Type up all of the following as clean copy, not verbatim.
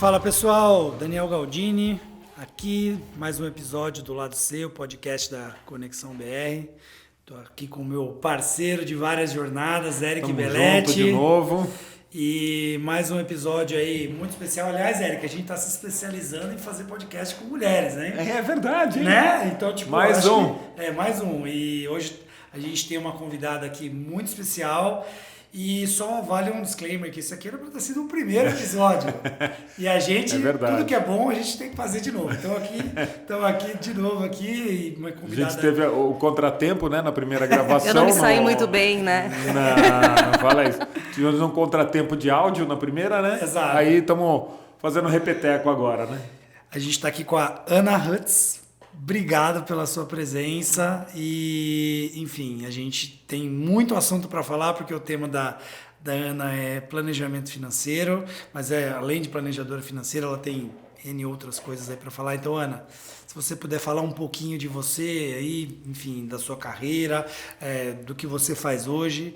Fala pessoal, Daniel Galdini, aqui mais um episódio do Lado C, o podcast da Conexão BR. Estou aqui com o meu parceiro de várias jornadas, Eric Belletti. Junto de novo. E mais um episódio aí muito especial. Aliás, Eric, a gente está se especializando em fazer podcast com mulheres, né? É verdade, hein? Né? Então, tipo, mais um. Mais um. E hoje a gente tem uma convidada aqui muito especial. E só vale um disclaimer, que isso aqui era para ter sido o primeiro episódio. E a gente, tudo que é bom, a gente tem que fazer de novo. Então aqui de novo aqui, uma convidada... A gente teve o contratempo, né, na primeira gravação. Eu não me saí muito bem, né? Não fala isso. Tivemos um contratempo de áudio na primeira, né? Exato. Aí estamos fazendo repeteco agora, né? A gente está aqui com a Ana Hutz. Obrigado pela sua presença e, enfim, a gente tem muito assunto para falar, porque o tema da Ana é planejamento financeiro, mas além de planejadora financeira, ela tem N outras coisas aí para falar. Então, Ana, se você puder falar um pouquinho de você aí, enfim, da sua carreira, do que você faz hoje,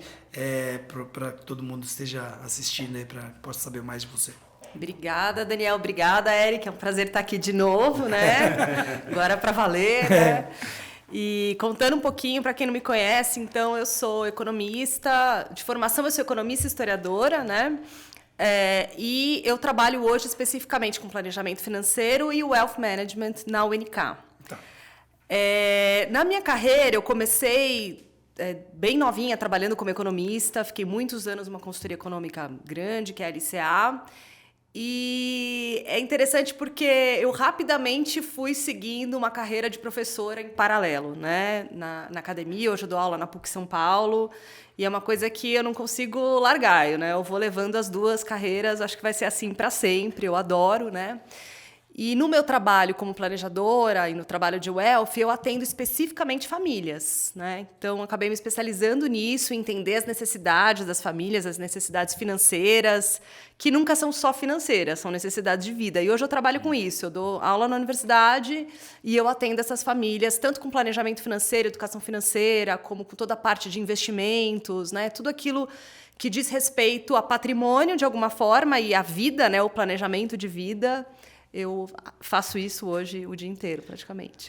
para que todo mundo esteja assistindo aí, para que possa saber mais de você. Obrigada, Daniel. Obrigada, Eric. É um prazer estar aqui de novo, né? Agora para valer, né? E contando um pouquinho, para quem não me conhece, então eu sou economista, de formação eu sou economista e historiadora, né? E eu trabalho hoje especificamente com planejamento financeiro e wealth management na UNK. Tá. Na minha carreira, eu comecei bem novinha, trabalhando como economista, fiquei muitos anos numa consultoria econômica grande, que é a LCA. E é interessante porque eu rapidamente fui seguindo uma carreira de professora em paralelo, né? Na academia, hoje eu dou aula na PUC São Paulo, e é uma coisa que eu não consigo largar, eu vou levando as duas carreiras, acho que vai ser assim para sempre, eu adoro, né? E no meu trabalho como planejadora e no trabalho de wealth, eu atendo especificamente famílias, né? Então, acabei me especializando nisso, em entender as necessidades das famílias, as necessidades financeiras, que nunca são só financeiras, são necessidades de vida. E hoje eu trabalho com isso, eu dou aula na universidade e eu atendo essas famílias, tanto com planejamento financeiro, educação financeira, como com toda a parte de investimentos, né? Tudo aquilo que diz respeito a patrimônio, de alguma forma, e a vida, né? O planejamento de vida. Eu faço isso hoje o dia inteiro, praticamente.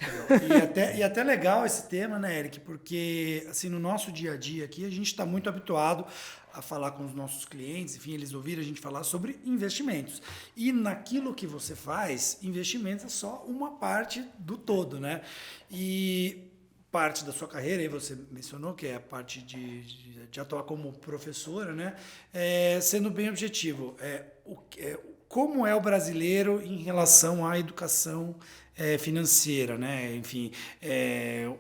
E até legal esse tema, né, Eric? Porque assim, no nosso dia a dia aqui, a gente está muito habituado a falar com os nossos clientes, enfim, eles ouviram a gente falar sobre investimentos. E naquilo que você faz, investimentos é só uma parte do todo, né? E parte da sua carreira, aí você mencionou que é a parte de atuar como professora, né? Sendo bem objetivo, como é o brasileiro em relação à educação financeira, né? Enfim,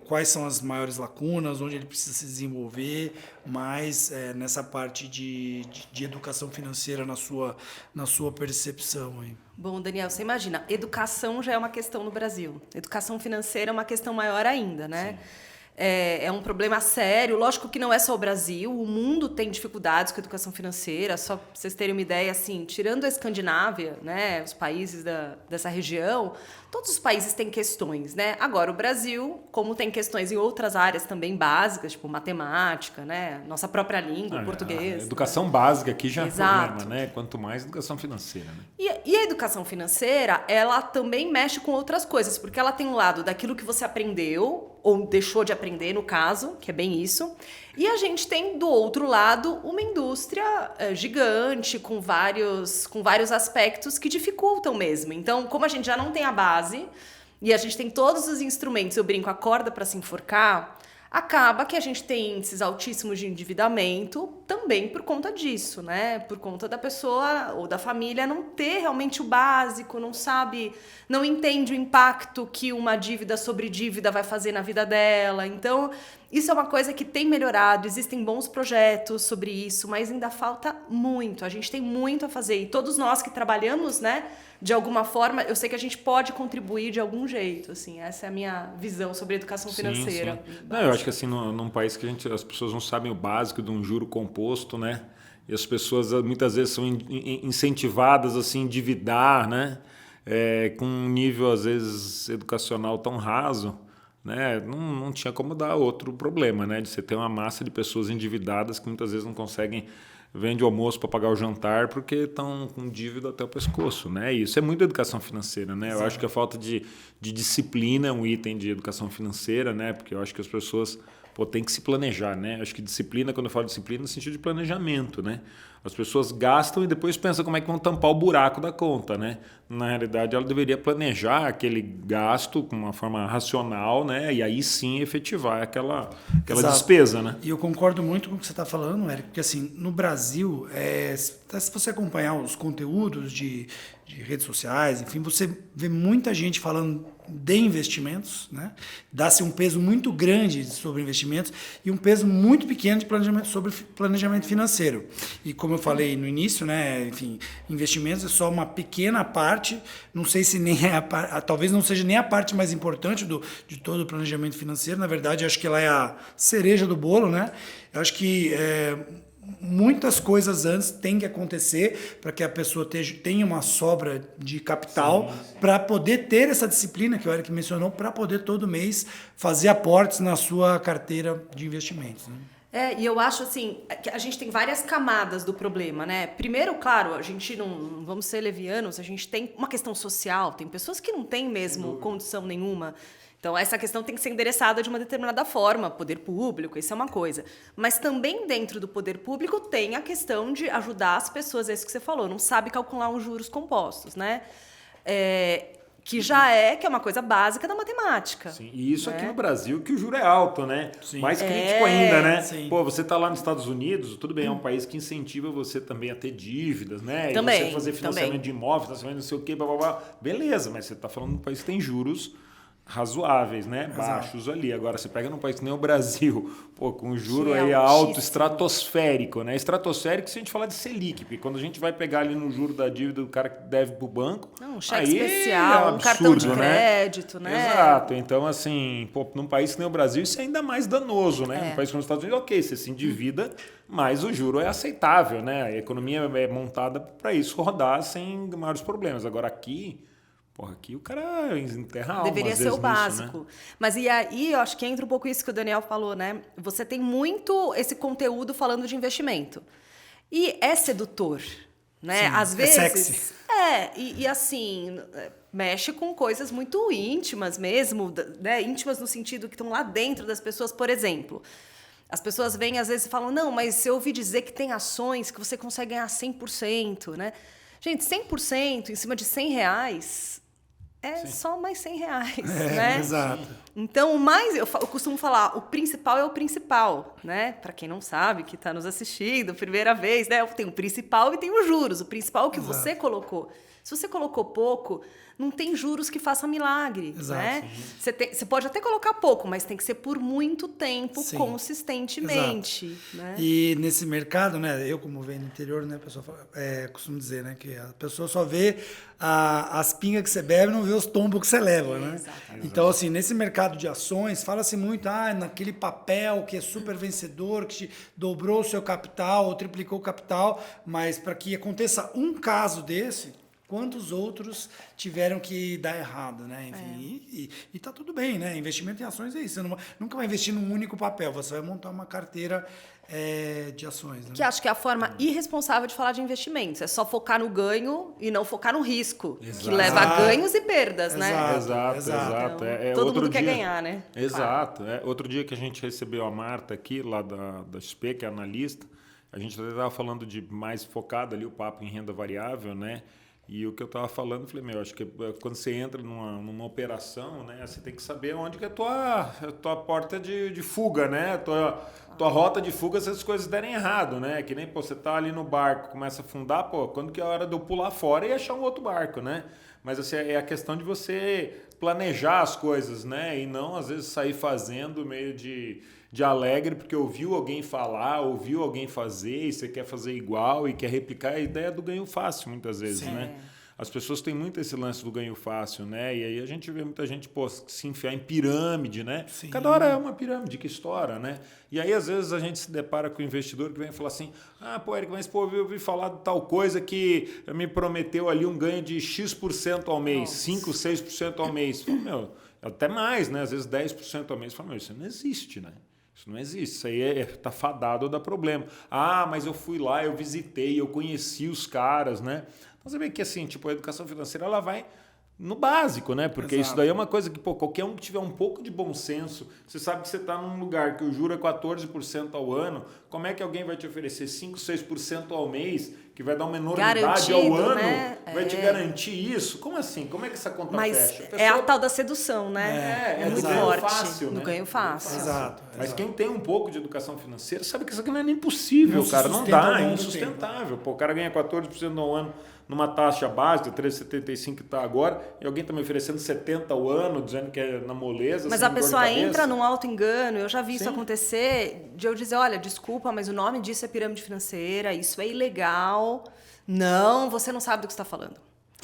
quais são as maiores lacunas, onde ele precisa se desenvolver mais nessa parte de educação financeira na sua percepção aí. Bom, Daniel, você imagina, educação já é uma questão no Brasil. Educação financeira é uma questão maior ainda, né? Sim. É um problema sério. Lógico que não é só o Brasil, o mundo tem dificuldades com a educação financeira. Só para vocês terem uma ideia, assim, tirando a Escandinávia, né, os países dessa região, todos os países têm questões, né? Agora, o Brasil, como tem questões em outras áreas também básicas, tipo matemática, né, nossa própria língua, português. A educação básica aqui já é Exato. problema, né? Quanto mais educação financeira, né? E a educação financeira, ela também mexe com outras coisas, porque ela tem um lado daquilo que você aprendeu, ou deixou de aprender, no caso, que é bem isso. E a gente tem, do outro lado, uma indústria gigante, com vários aspectos que dificultam mesmo. Então, como a gente já não tem a base, e a gente tem todos os instrumentos, eu brinco, a corda para se enforcar, acaba que a gente tem índices altíssimos de endividamento também por conta disso, né? Por conta da pessoa ou da família não ter realmente o básico, não entende o impacto que uma dívida sobre dívida vai fazer na vida dela. Então, isso é uma coisa que tem melhorado, existem bons projetos sobre isso, mas ainda falta muito. A gente tem muito a fazer e todos nós que trabalhamos, né, de alguma forma, eu sei que a gente pode contribuir de algum jeito, assim, essa é a minha visão sobre educação financeira. Sim. Não, eu acho que assim, num país que as pessoas não sabem o básico de um juro composto, né? E as pessoas muitas vezes são incentivadas assim, a endividar, né? Com um nível, às vezes, educacional tão raso, né? Não tinha como dar outro problema, né? De você ter uma massa de pessoas endividadas que muitas vezes não conseguem vende o almoço para pagar o jantar porque estão com dívida até o pescoço, né? E isso é muito educação financeira, né? Eu acho que a falta de disciplina é um item de educação financeira, né? Porque eu acho que as pessoas têm que se planejar, né? Acho que disciplina, quando eu falo disciplina, no sentido de planejamento, né? As pessoas gastam e depois pensam como é que vão tampar o buraco da conta, né? Na realidade, ela deveria planejar aquele gasto com uma forma racional, né? E aí sim efetivar aquela despesa, né? E eu concordo muito com o que você está falando, Érico, porque assim, no Brasil, se você acompanhar os conteúdos de redes sociais, enfim, você vê muita gente falando de investimentos, né? Dá-se um peso muito grande sobre investimentos e um peso muito pequeno de planejamento sobre planejamento financeiro. E como eu falei no início, né? Enfim, investimentos é só uma pequena parte, não sei se nem talvez não seja nem a parte mais importante de todo o planejamento financeiro. Na verdade, acho que ela é a cereja do bolo, né? Eu acho que muitas coisas antes têm que acontecer para que a pessoa tenha uma sobra de capital para poder ter essa disciplina que o Eric mencionou, para poder todo mês fazer aportes na sua carteira de investimentos, né? E eu acho assim, que a gente tem várias camadas do problema, né? Primeiro, claro, a gente não vamos ser levianos, a gente tem uma questão social, tem pessoas que não têm mesmo condição nenhuma. Então, essa questão tem que ser endereçada de uma determinada forma, poder público, isso é uma coisa. Mas também dentro do poder público tem a questão de ajudar as pessoas, é isso que você falou, não sabe calcular os juros compostos, né? Que é uma coisa básica da matemática. Sim, e isso aqui no Brasil, que o juro é alto, né? Sim. Mais crítico ainda, né? Sim. Você está lá nos Estados Unidos, tudo bem, é um país que incentiva você também a ter dívidas, né? Também, e você fazer financiamento de imóveis, financiamento não sei o quê, blá, blá, blá. Beleza, mas você está falando de um país que tem juros razoáveis, né? Baixos ali. Agora, você pega num país que nem o Brasil, com um juro aí alto, estratosférico, né? Estratosférico se a gente falar de Selic, porque quando a gente vai pegar ali no juro da dívida do cara que deve pro banco... Um cheque especial, absurdo, um cartão de crédito, né? Exato. Então, assim, num país que nem o Brasil, isso é ainda mais danoso, né? Num país como os Estados Unidos, ok, você se endivida, mas o juro é aceitável, né? A economia é montada para isso rodar sem maiores problemas. Agora, aqui o cara enterra a alma, deveria ser o básico. Nisso, né? Mas e aí, eu acho que entra um pouco isso que o Daniel falou, né? Você tem muito esse conteúdo falando de investimento. E é sedutor, né? Sim, às vezes... sexy. E assim, mexe com coisas muito íntimas mesmo, né? Íntimas no sentido que estão lá dentro das pessoas. Por exemplo, as pessoas vêm às vezes e falam, não, mas eu ouvi dizer que tem ações que você consegue ganhar 100%, né? Gente, 100% em cima de R$100... só mais R$100, né? Exato. Então, eu costumo falar, o principal é o principal, né? Para quem não sabe, que está nos assistindo, primeira vez, né? Tem o principal e tem os juros. O principal é o que você colocou. Se você colocou pouco, não tem juros que façam milagre, né? Você pode até colocar pouco, mas tem que ser por muito tempo, consistentemente. Né? E nesse mercado, né? Eu, como venho do interior, né? A pessoa costumo dizer, né? Que a pessoa só vê as pingas que você bebe, não vê os tombos que você leva, né? Exatamente. Então, assim, nesse mercado de ações, fala-se muito, naquele papel que é super vencedor, que te dobrou o seu capital ou triplicou o capital, mas para que aconteça um caso desse, quantos outros tiveram que dar errado, né? Enfim, e tá tudo bem, né? Investimento em ações é isso. Você nunca vai investir num único papel, você vai montar uma carteira de ações. Né? Que acho que é a forma irresponsável de falar de investimentos. É só focar no ganho e não focar no risco, que leva a ganhos e perdas, né? Exato. Então, todo mundo quer ganhar, né? Exato. Outro dia que a gente recebeu a Marta aqui, lá da XP, que é analista, a gente estava falando de mais focado ali o papo em renda variável, né? E o que eu estava falando, eu falei, acho que quando você entra numa operação, né, você tem que saber onde que é a tua porta de fuga, né? Tua rota de fuga se as coisas derem errado, né? Que nem, você tá ali no barco, começa a afundar, quando que é a hora de eu pular fora e achar um outro barco, né? Mas assim, é a questão de você planejar as coisas, né? E não, às vezes, sair fazendo meio de alegre, porque ouviu alguém falar, ouviu alguém fazer, e você quer fazer igual e quer replicar a ideia do ganho fácil, muitas vezes, né? As pessoas têm muito esse lance do ganho fácil, né? E aí a gente vê muita gente se enfiar em pirâmide, né? Sim. Cada hora é uma pirâmide que estoura, né? E aí, às vezes, a gente se depara com o investidor que vem falar assim, Eric, mas eu ouvi falar de tal coisa que me prometeu ali um ganho de X% ao mês, 5%, 6% ao mês. Até mais, né? Às vezes 10% ao mês. Isso não existe, né? Isso não existe, isso aí tá fadado a dar problema. Ah, mas eu fui lá, eu visitei, eu conheci os caras, né? Então você vê que assim, tipo, a educação financeira ela vai no básico, né? Porque Exato. isso daí é uma coisa que, pô, qualquer um que tiver um pouco de bom senso, você sabe que você está num lugar que o juro é 14% ao ano, como é que alguém vai te oferecer 5, 6% ao mês, que vai dar uma enormidade ao Garantido, ano, né? vai te garantir isso? Como assim? Como é que essa conta Mas fecha? é a tal da sedução, né? É muito do ganho forte. fácil, Do né? ganho fácil. Exato. Mas exato. quem tem um pouco de educação financeira sabe que isso aqui não é nem possível, Não se cara. Não sustenta ao dá, é longo do insustentável. Pô, o cara ganha 14% ao ano numa taxa básica, 3,75 que está agora, e alguém está me oferecendo 70 ao ano, dizendo que é na moleza. Mas sem a dor de pessoa cabeça. entra num auto-engano, eu já vi isso Sim. acontecer, de eu dizer, olha, desculpa, mas o nome disso é pirâmide financeira, isso é ilegal. Não, você não sabe do que está falando.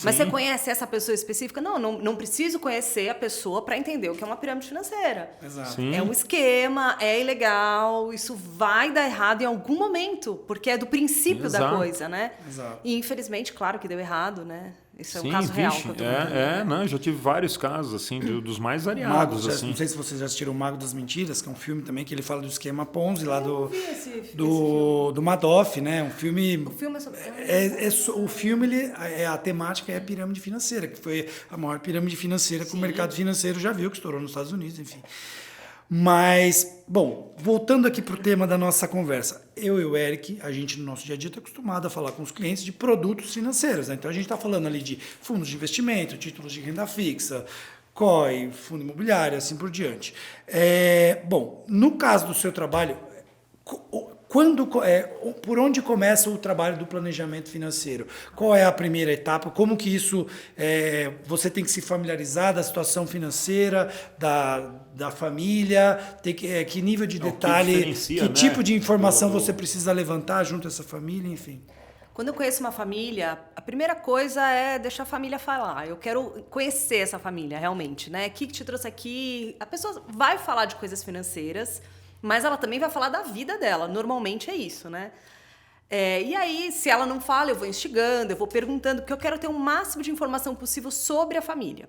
Mas Sim. você conhece essa pessoa específica? Não preciso conhecer a pessoa para entender o que é uma pirâmide financeira. Exato. Sim. É um esquema, é ilegal, isso vai dar errado em algum momento, porque é do princípio da Exato. coisa, né? Exato. E infelizmente, claro que deu errado, né? Isso é um Sim, caso real. vixe, Que eu tô contando, né? não, eu já tive vários casos, assim, dos mais Mago, variados, assim. não sei se vocês já assistiram o Mago das Mentiras, que é um filme também que ele fala do esquema Ponzi lá do, vi esse do Madoff, né? Um filme. O filme é sobre... O filme, a temática é a pirâmide financeira, que foi a maior pirâmide financeira que o mercado financeiro já viu, que estourou nos Estados Unidos, enfim. Mas, bom, voltando aqui para o tema da nossa conversa, eu e o Eric, a gente no nosso dia a dia está acostumado a falar com os clientes de produtos financeiros, né? Então a gente está falando ali de fundos de investimento, títulos de renda fixa, COI, fundo imobiliário, assim por diante. Bom, no caso do seu trabalho, por onde começa o trabalho do planejamento financeiro? Qual é a primeira etapa? Como que isso você tem que se familiarizar da situação financeira, da família? Que nível de detalhe, que tipo de informação você precisa levantar junto a essa família, enfim? Quando eu conheço uma família, a primeira coisa é deixar a família falar. Eu quero conhecer essa família realmente, né? O que te trouxe aqui? A pessoa vai falar de coisas financeiras, mas ela também vai falar da vida dela. Normalmente é isso, né? E aí, se ela não fala, eu vou instigando, eu vou perguntando, porque eu quero ter o máximo de informação possível sobre a família.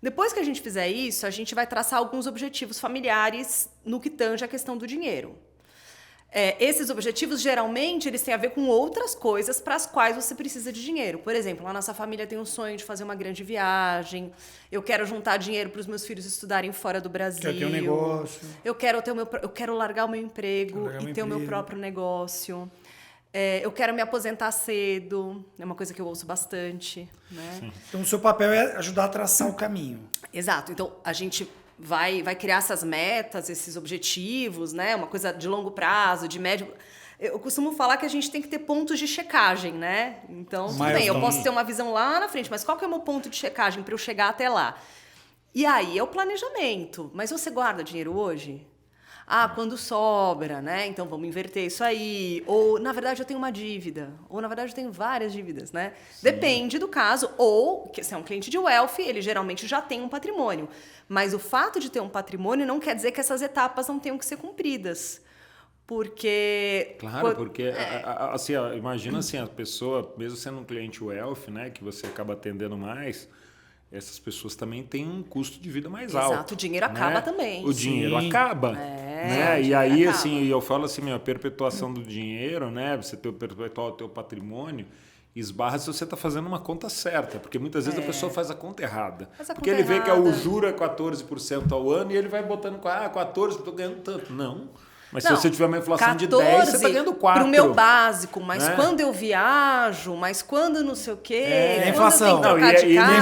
Depois que a gente fizer isso, a gente vai traçar alguns objetivos familiares no que tange a questão do dinheiro. Esses objetivos, geralmente, eles têm a ver com outras coisas para as quais você precisa de dinheiro. Por exemplo, a nossa família tem um sonho de fazer uma grande viagem, eu quero juntar dinheiro para os meus filhos estudarem fora do Brasil. Quer ter um negócio. Eu quero largar o meu emprego e ter o meu próprio negócio. Eu quero me aposentar cedo, é uma coisa que eu ouço bastante. Né? Então, o seu papel é ajudar a traçar o caminho. Exato. Então, a gente vai criar essas metas, esses objetivos, né? Uma coisa de longo prazo, de médio... Eu costumo falar que a gente tem que ter pontos de checagem, né? Então, tudo bem, eu posso ter uma visão lá na frente, mas qual que é o meu ponto de checagem para eu chegar até lá? E aí é o planejamento. Mas você guarda dinheiro hoje? Quando sobra, né? Então vamos inverter isso aí. Ou, na verdade, eu tenho uma dívida. Ou, na verdade, eu tenho várias dívidas, né? Sim. Depende do caso. Ou, se é um cliente de wealth, ele geralmente já tem um patrimônio. Mas o fato de ter um patrimônio não quer dizer que essas etapas não tenham que ser cumpridas. Porque... Claro, porque assim, imagina assim, a pessoa, mesmo sendo um cliente wealth, né? Que você acaba atendendo mais... Essas pessoas também têm um custo de vida mais alto. Exato, o dinheiro acaba também. O dinheiro acaba. Né? E aí, assim, eu falo assim, a perpetuação do dinheiro, né? Você perpetuar o teu patrimônio, esbarra se você está fazendo uma conta certa. Porque muitas vezes a pessoa faz a conta errada. Porque ele vê que o juro é 14% ao ano e ele vai botando, 14%, estou ganhando tanto. Não. Mas se você tiver uma inflação de 10, você está ganhando 4. Para o meu básico, mas quando eu viajo, mas quando não sei o quê... a inflação. Quando eu tenho que trocar de casa, a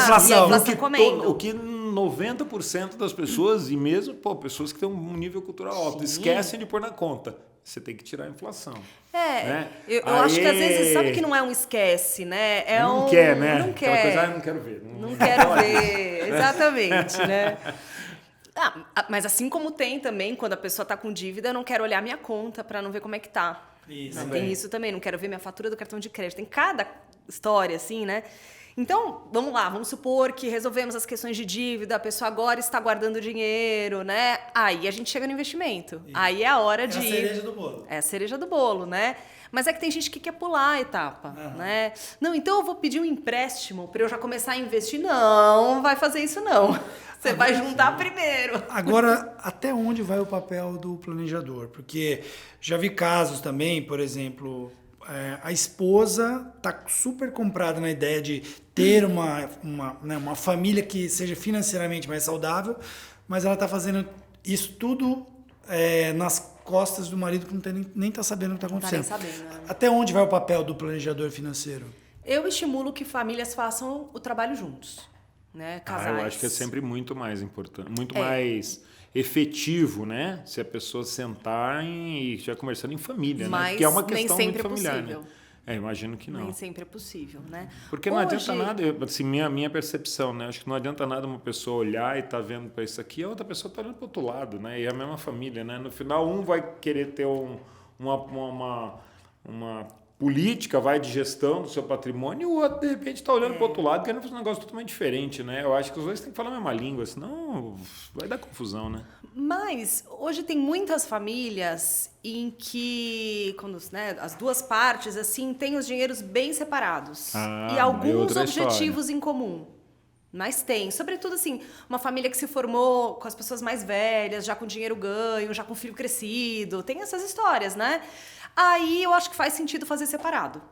inflação. comendo. O que 90% das pessoas, e mesmo pessoas que têm um nível cultural alto, esquecem de pôr na conta. Você tem que tirar a inflação. Né? Eu acho que às vezes, sabe que não é um esquece, né? Não quer, né? Não quer. Aquela coisa, não quero ver. Não quero ver, exatamente, né? Mas assim como tem também, quando a pessoa está com dívida, eu não quero olhar minha conta para não ver como é que tá. Isso, tem isso também, não quero ver minha fatura do cartão de crédito. Tem cada história, assim, né? Então, vamos lá, vamos supor que resolvemos as questões de dívida, a pessoa agora está guardando dinheiro, né? Aí a gente chega no investimento. Isso. Aí é a hora de... É a cereja do bolo. É a cereja do bolo, né? Mas é que tem gente que quer pular a etapa, né? Não, então eu vou pedir um empréstimo para eu já começar a investir. Não, vai fazer isso não. Você vai juntar primeiro. Agora, até onde vai o papel do planejador? Porque já vi casos também, por exemplo, a esposa está super comprada na ideia de ter uma família que seja financeiramente mais saudável, mas ela está fazendo isso tudo nas costas do marido que nem está sabendo o que está acontecendo. Não tá nem sabendo, né? Até onde vai o papel do planejador financeiro? Eu estimulo que famílias façam o trabalho juntos. Né, casais. Eu acho que é sempre muito mais importante, muito mais efetivo, né? Se a pessoa sentar e estiver conversando em família, né? Porque é uma questão muito familiar, né? Imagino que não. Nem sempre é possível, né? Porque não adianta nada, assim, minha percepção, né? Acho que não adianta nada uma pessoa olhar e tá vendo para isso aqui, a outra pessoa tá olhando para o outro lado, né? E é a mesma família, né? No final, um vai querer ter uma política, vai de gestão do seu patrimônio, e o outro, de repente, está olhando para o outro lado, querendo fazer um negócio totalmente diferente, né? Eu acho que os dois têm que falar a mesma língua, senão vai dar confusão, né? Mas hoje tem muitas famílias em que, quando, né, as duas partes, assim, têm os dinheiros bem separados. E alguns objetivos em comum. Mas tem, sobretudo assim, uma família que se formou com as pessoas mais velhas, já com dinheiro ganho, já com filho crescido, tem essas histórias, né? Aí eu acho que faz sentido fazer separado.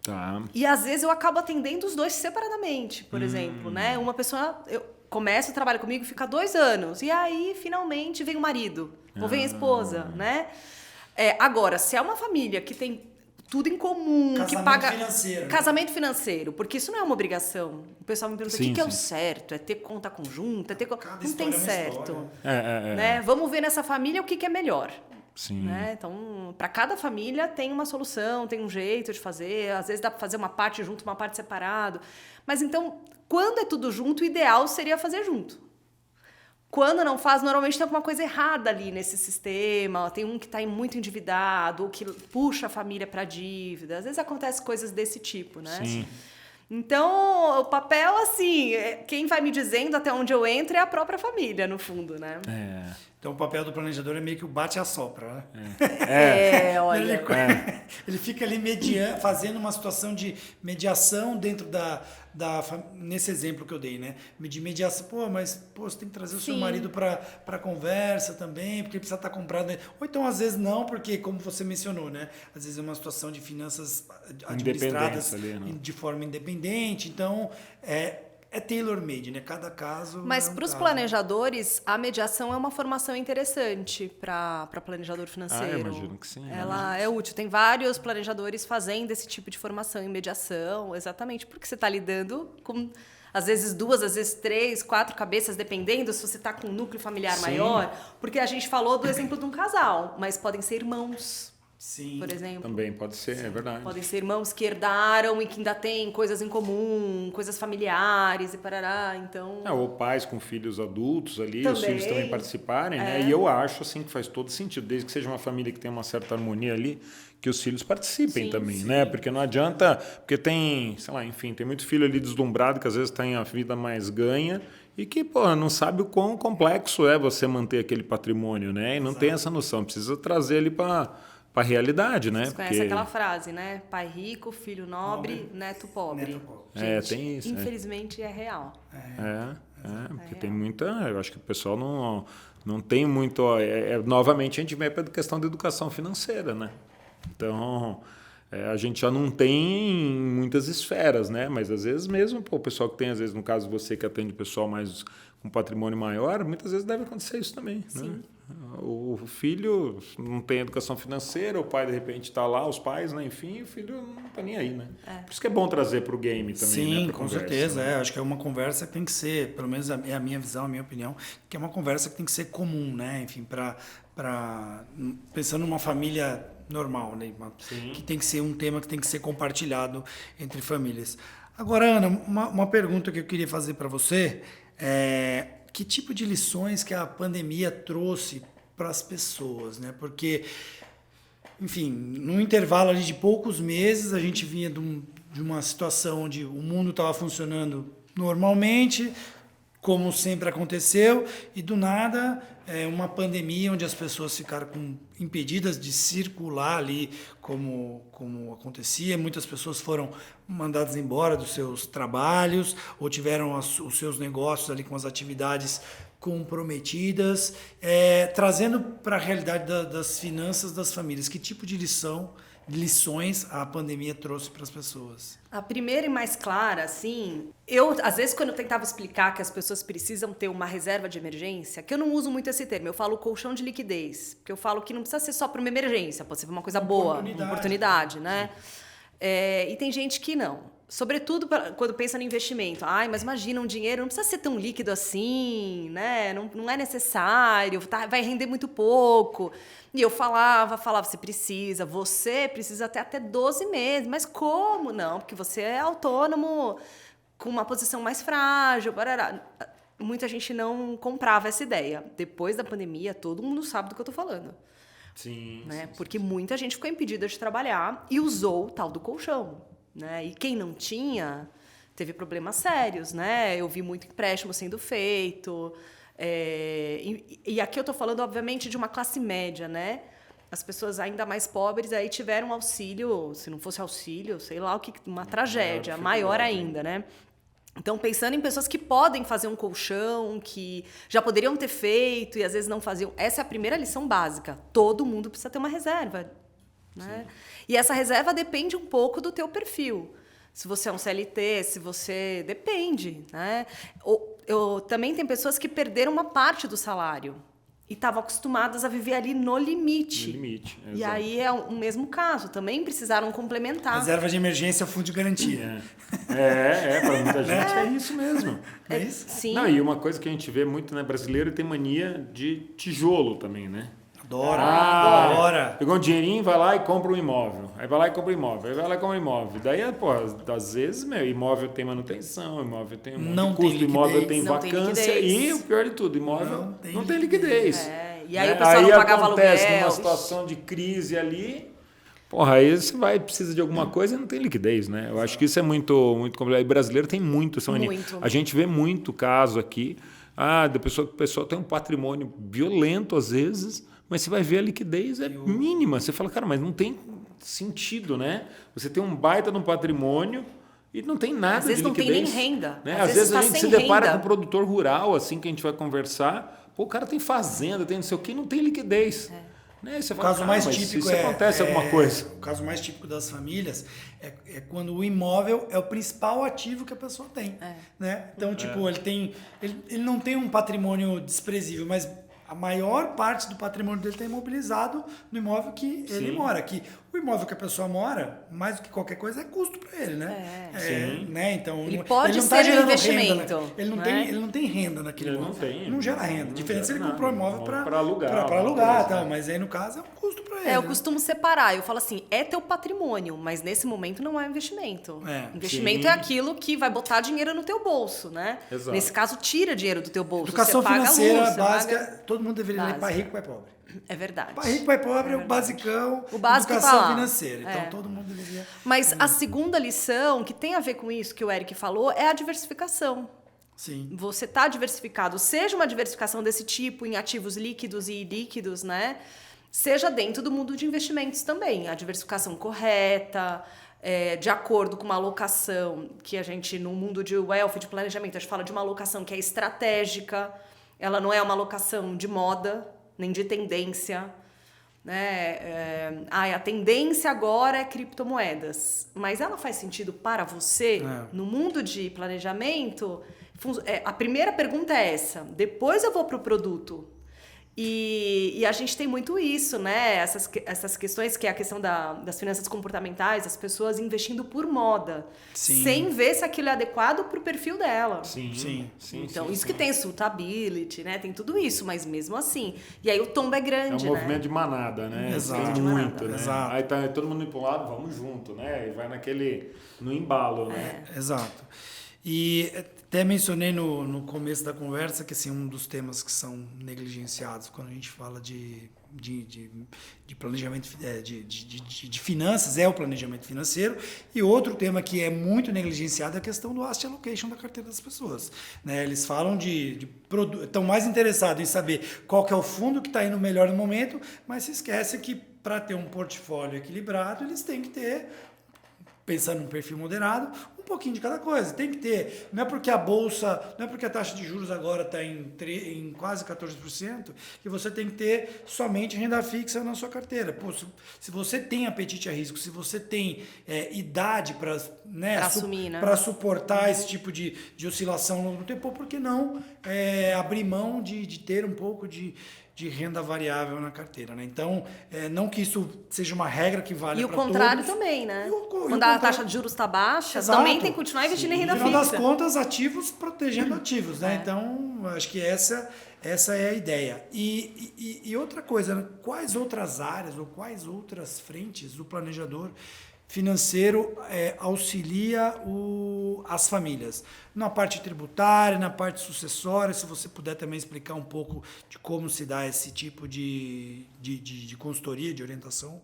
Tá. E às vezes eu acabo atendendo os dois separadamente, por exemplo, né? Uma pessoa começa o trabalho comigo, fica 2 anos, e aí finalmente vem o marido, ou vem a esposa, né? Agora, se é uma família que tem tudo em comum, casamento que paga financeiro. Casamento financeiro, porque isso não é uma obrigação. O pessoal me pergunta o que é o certo, é ter conta conjunta, não tem certo. Né? Vamos ver nessa família o que é melhor. Sim. Né? Então, para cada família tem uma solução, tem um jeito de fazer. Às vezes dá para fazer uma parte junto, uma parte separado. Mas então, quando é tudo junto, o ideal seria fazer junto. Quando não faz, normalmente tem alguma coisa errada ali nesse sistema. Tem um que está muito endividado, ou que puxa a família para dívida. Às vezes acontecem coisas desse tipo, né? Sim. Então, o papel, assim, quem vai me dizendo até onde eu entro é a própria família, no fundo, né? Então, o papel do planejador é meio que o bate e assopra, né? Olha... Ele fica ali fazendo uma situação de mediação dentro nesse exemplo que eu dei, né? De mediação, mas você tem que trazer o seu marido para conversa também, porque ele precisa estar comprado. Ou então, às vezes, não, porque, como você mencionou, né? Às vezes é uma situação de finanças administradas ali, de forma independente. Então, é tailor-made, né? Cada caso. Mas para os planejadores, a mediação é uma formação interessante para planejador financeiro. Eu imagino que sim. Ela é útil. Tem vários planejadores fazendo esse tipo de formação em mediação, exatamente porque você está lidando com, às vezes, 2, às vezes 3, 4 cabeças, dependendo se você está com um núcleo familiar maior. Porque a gente falou do exemplo de um casal, mas podem ser irmãos. Sim, por exemplo. Também pode ser, é verdade. Podem ser irmãos que herdaram e que ainda têm coisas em comum, coisas familiares e parará, então... Ou pais com filhos adultos ali, os filhos também participarem, né? E eu acho, assim, que faz todo sentido, desde que seja uma família que tenha uma certa harmonia ali, que os filhos participem também, né? Porque não adianta... Porque tem, sei lá, enfim, tem muito filho ali deslumbrado que às vezes tem a vida mais ganha e que, não sabe o quão complexo é você manter aquele patrimônio, né? E não tem essa noção, precisa trazer ele para a realidade, né? Você conhece aquela frase, né? Pai rico, filho nobre, neto pobre. Gente, tem isso. Infelizmente é real. Porque tem muita... Eu acho que o pessoal não tem muito... novamente, a gente vem para a questão da educação financeira, né? Então, a gente já não tem em muitas esferas, né? Mas às vezes mesmo, o pessoal que tem, às vezes, no caso você que atende pessoal mais com patrimônio maior, muitas vezes deve acontecer isso também, né? O filho não tem educação financeira, o pai de repente está lá, os pais, né? Enfim, o filho não está nem aí, né? Por isso que é bom trazer para o game também, sim, né? Com certeza, né? Acho que é uma conversa que tem que ser, pelo menos é a minha visão, a minha opinião, que é uma conversa que tem que ser comum, né? Enfim, pensando numa família normal, né? Que tem que ser um tema que tem que ser compartilhado entre famílias. Agora, Ana, uma pergunta que eu queria fazer para você é: que tipo de lições que a pandemia trouxe para as pessoas, né? Porque, enfim, num intervalo ali de poucos meses, a gente vinha de uma situação onde o mundo estava funcionando normalmente, como sempre aconteceu, e do nada uma pandemia onde as pessoas ficaram impedidas de circular ali como acontecia. Muitas pessoas foram mandadas embora dos seus trabalhos ou tiveram os seus negócios ali com as atividades comprometidas, trazendo para a realidade das finanças das famílias. Que tipo de lições a pandemia trouxe para as pessoas? A primeira e mais clara, assim, eu, às vezes, quando eu tentava explicar que as pessoas precisam ter uma reserva de emergência, que eu não uso muito esse termo, eu falo colchão de liquidez, porque eu falo que não precisa ser só para uma emergência, pode ser uma coisa boa, uma oportunidade, né? E tem gente que não. Sobretudo quando pensa no investimento. Ai, mas imagina, um dinheiro não precisa ser tão líquido assim, né? Não é necessário, vai render muito pouco. E eu falava, você precisa ter até 12 meses. Mas como? Não, porque você é autônomo, com uma posição mais frágil. Barará. Muita gente não comprava essa ideia. Depois da pandemia, todo mundo sabe do que eu estou falando. Sim, né? sim, Porque sim. muita gente ficou impedida de trabalhar e usou o tal do colchão. Né? E quem não tinha, teve problemas sérios. Né? Eu vi muito empréstimo sendo feito. E aqui eu estou falando, obviamente, de uma classe média. Né? As pessoas ainda mais pobres aí tiveram auxílio, se não fosse auxílio, sei lá, uma tragédia maior ainda. Né? Então, pensando em pessoas que podem fazer um colchão, que já poderiam ter feito e às vezes não faziam. Essa é a primeira lição básica. Todo mundo precisa ter uma reserva. Né? E essa reserva depende um pouco do teu perfil. Se você é um CLT, se você... Depende. Né? Também tem pessoas que perderam uma parte do salário e estavam acostumadas a viver ali no limite. No limite, E exato. aí é o mesmo caso. Também precisaram complementar. Reserva de emergência é o fundo de garantia. Para muita gente é isso mesmo. É isso? Sim. Não, e uma coisa que a gente vê muito, né, brasileiro tem mania de tijolo também, né? Adora. Pegou um dinheirinho, vai lá e compra um imóvel. Aí vai lá e compra um imóvel. Aí vai lá e compra um imóvel. Daí, às vezes, imóvel tem manutenção, imóvel tem um monte de custo, imóvel tem vacância e o pior de tudo, imóvel não tem liquidez. E aí o pessoal não pagava acontece aluguel. numa situação de crise ali, aí você precisa de alguma coisa e não tem liquidez, né? Eu acho que isso é muito, muito complicado. E brasileiro tem muito essa mania. A gente vê muito caso aqui, da pessoa tem um patrimônio violento às vezes, mas você vai ver a liquidez é mínima. Você fala, cara, mas não tem sentido, né? Você tem um baita no patrimônio e não tem nada de liquidez. Às vezes não tem nem renda. Né? Às vezes a gente se depara com um produtor rural, assim, que a gente vai conversar, o cara tem fazenda, tem não sei o que, não tem liquidez. Né? Você fala, o caso mais típico se acontece alguma coisa. O caso mais típico das famílias é quando o imóvel é o principal ativo que a pessoa tem. Né? Então, ele não tem um patrimônio desprezível, mas a maior parte do patrimônio dele está imobilizado no imóvel que ele mora. Que o imóvel que a pessoa mora, mais do que qualquer coisa, é custo para ele, né? Né? Então, ele pode não ser tá gerando investimento. Renda, ele não tem renda naquele imóvel. Não gera renda. Diferente se ele comprou um imóvel para alugar. Tá? Mas aí, no caso, é um custo para ele. Eu costumo separar. Eu falo assim, é teu patrimônio, mas nesse momento não é investimento. Investimento é aquilo que vai botar dinheiro no teu bolso, né? Exato. Nesse caso, tira dinheiro do teu bolso. Educação você paga financeira luz, básica, todo mundo deveria ler Pai Rico, Pai Pobre. É verdade. Pai Rico, Pai Pobre é o basicão, o básico educação tá lá. financeira. Então, todo mundo deveria... Mas a segunda lição, que tem a ver com isso que o Eric falou, é a diversificação. Sim. Você está diversificado, seja uma diversificação desse tipo em ativos líquidos e ilíquidos, né? Seja dentro do mundo de investimentos também. A diversificação correta, de acordo com uma alocação que a gente, no mundo de wealth, de planejamento, a gente fala de uma alocação que é estratégica. Ela não é uma alocação de moda, nem de tendência. Né? A tendência agora é criptomoedas. Mas ela faz sentido para você? No mundo de planejamento, a primeira pergunta é essa. Depois eu vou para o produto. E a gente tem muito isso, né? Essas questões, que é a questão das finanças comportamentais, as pessoas investindo por moda, sem ver se aquilo é adequado para o perfil dela. Sim. Então, isso que tem suitability, né? Tem tudo isso, mas mesmo assim. E aí o tombo é grande, É um movimento de manada, né? Exato. Tem muito, né? Exato. Aí tá todo mundo indo para um lado, vamos junto, né? E vai no embalo, né? Exato. E até mencionei no começo da conversa que assim, um dos temas que são negligenciados quando a gente fala de de planejamento de finanças é o planejamento financeiro. E outro tema que é muito negligenciado é a questão do asset allocation da carteira das pessoas, né? Eles falam estão mais interessados em saber qual que é o fundo que está indo melhor no momento, mas se esquece que para ter um portfólio equilibrado, eles têm que ter, pensando num perfil moderado, um pouquinho de cada coisa. Tem que ter. Não é porque a taxa de juros agora está em quase 14%, que você tem que ter somente renda fixa na sua carteira. Pô, se você tem apetite a risco, se você tem idade para assumir, né? Para suportar esse tipo de oscilação no tempo, por que não abrir mão de ter um pouco de renda variável na carteira, né? Então, não que isso seja uma regra que vale para todos. E o contrário também, né? Quando a taxa de juros está baixa, Exato. também tem que continuar investindo em renda fixa. No final das contas, ativos protegendo ativos, né? Então, acho que essa é a ideia. E outra coisa, né? Quais outras áreas ou quais outras frentes o planejador financeiro auxilia as famílias? Na parte tributária, na parte sucessória, se você puder também explicar um pouco de como se dá esse tipo de consultoria, de orientação.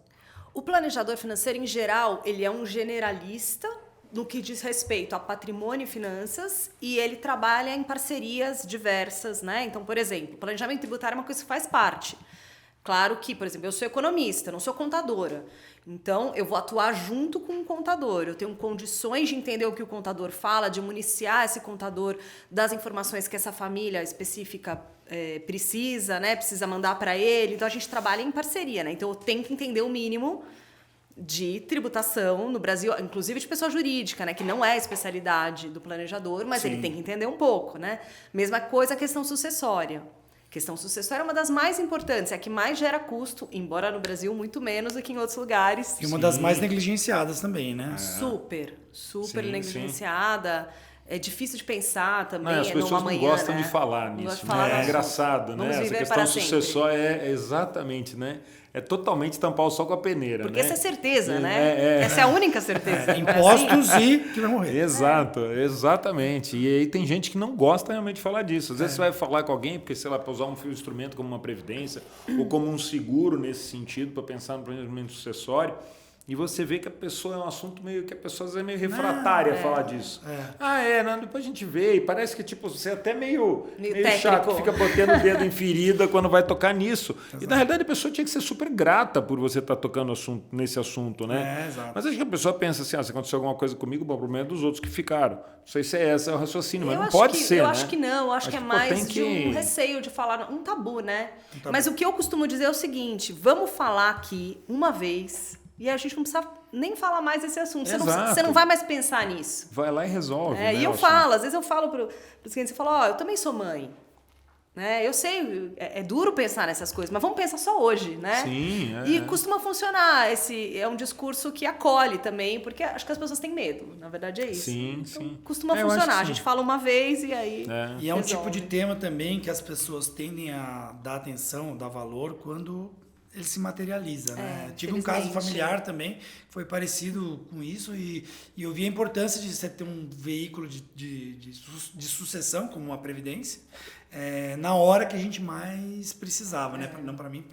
O planejador financeiro, em geral, ele é um generalista no que diz respeito a patrimônio e finanças, e ele trabalha em parcerias diversas, né? Então, por exemplo, o planejamento tributário é uma coisa que faz parte. Claro que, por exemplo, eu sou economista, não sou contadora. Então, eu vou atuar junto com o contador. Eu tenho condições de entender o que o contador fala, de municiar esse contador das informações que essa família específica precisa, né? Precisa mandar para ele. Então, a gente trabalha em parceria, né? Então, eu tenho que entender o mínimo de tributação no Brasil, inclusive de pessoa jurídica, né? Que não é a especialidade do planejador, mas ele tem que entender um pouco, né? Mesma coisa a questão sucessória. Questão sucessória é uma das mais importantes, é a que mais gera custo, embora no Brasil muito menos do que em outros lugares. E uma das mais negligenciadas também, né? Super negligenciada. É difícil de pensar também. As pessoas não gostam de falar nisso. Né? É engraçado, né? Essa questão sucessória exatamente, né? É totalmente tampar o sol com a peneira. Porque né? essa é certeza, né? Essa é a única certeza. Impostos e que vai morrer. Exato, exatamente. E aí tem gente que não gosta realmente de falar disso. Às vezes você vai falar com alguém, porque, sei lá, para usar um instrumento como uma previdência ou como um seguro nesse sentido, para pensar no planejamento sucessório, e você vê que a pessoa é um assunto meio que a pessoa é meio refratária a falar disso. Não, depois a gente vê, e parece que tipo, você é até meio chato, que fica botando o dedo em ferida quando vai tocar nisso. Exato. E na realidade a pessoa tinha que ser super grata por você estar tocando nesse assunto, né? Exato. Mas acho que a pessoa pensa assim, se aconteceu alguma coisa comigo, o problema é dos outros que ficaram. Não sei se esse é o raciocínio, mas não pode ser, Eu acho que não, eu acho que é mais de um receio de falar, um tabu, né? Mas o que eu costumo dizer é o seguinte, vamos falar aqui uma vez... E a gente não precisa nem falar mais desse assunto. Você não vai mais pensar nisso. Vai lá e resolve. Né, e eu falo, às vezes eu falo para os clientes, eu falo, eu também sou mãe. Né? Eu sei, é duro pensar nessas coisas, mas vamos pensar só hoje, né? Sim, E costuma funcionar. É um discurso que acolhe também, porque acho que as pessoas têm medo. Na verdade é isso. Sim, então, sim. Costuma funcionar. A gente fala uma vez e aí E é um tipo de tema também que as pessoas tendem a dar atenção, dar valor quando... ele se materializa, né? Tive um caso familiar também, que foi parecido com isso, e eu vi a importância de você ter um veículo de sucessão, como uma previdência, na hora que a gente mais precisava, né? Não para mim,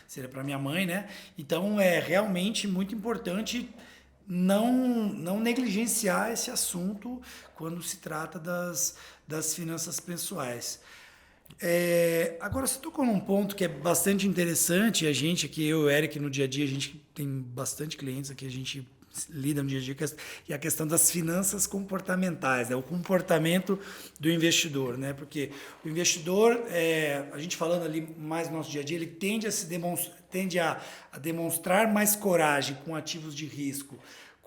seria para minha mãe, né? Então, é realmente muito importante não negligenciar esse assunto quando se trata das finanças pessoais. Agora, você tocou num ponto que é bastante interessante. A gente aqui, eu e o Eric, no dia a dia, a gente tem bastante clientes aqui, a gente lida no dia a dia, e a questão das finanças comportamentais, né? O comportamento do investidor, né? Porque o investidor, a gente falando ali mais no nosso dia a dia, ele tende a demonstrar mais coragem com ativos de risco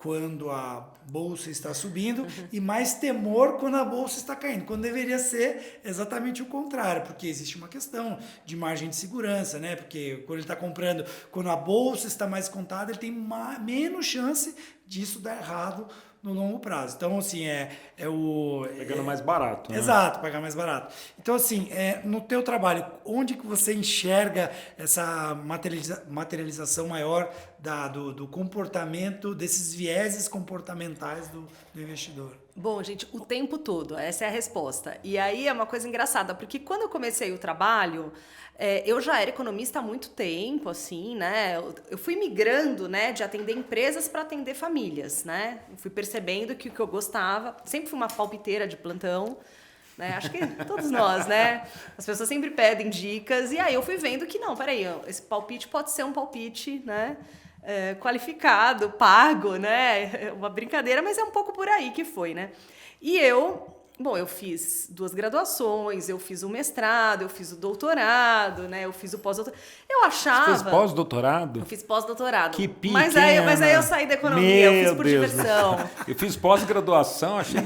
quando a bolsa está subindo e mais temor quando a bolsa está caindo, quando deveria ser exatamente o contrário, porque existe uma questão de margem de segurança, né? Porque quando ele está comprando, quando a bolsa está mais contada, ele tem menos chance disso dar errado no longo prazo. Então, assim, pegando mais barato. Né? Exato, pagar mais barato. Então, assim, no teu trabalho, onde que você enxerga essa materialização maior do comportamento, desses vieses comportamentais do investidor? Bom, gente, o tempo todo, essa é a resposta. E aí é uma coisa engraçada, porque quando eu comecei o trabalho, eu já era economista há muito tempo, assim, né? Eu fui migrando, né, de atender empresas para atender famílias, né? Eu fui percebendo que o que eu gostava, sempre fui uma palpiteira de plantão, né? Acho que todos nós, né? As pessoas sempre pedem dicas, e aí eu fui vendo que não, peraí, esse palpite pode ser um palpite, né? Qualificado, pago, né? Uma brincadeira, mas é um pouco por aí que foi, né? E eu fiz 2 graduações, eu fiz o mestrado, eu fiz o doutorado, né? Eu fiz o pós-doutorado. Eu achava... Você fez pós-doutorado? Eu fiz pós-doutorado. Que pique, mas aí eu saí da economia, eu fiz por diversão. Eu fiz pós-graduação, achei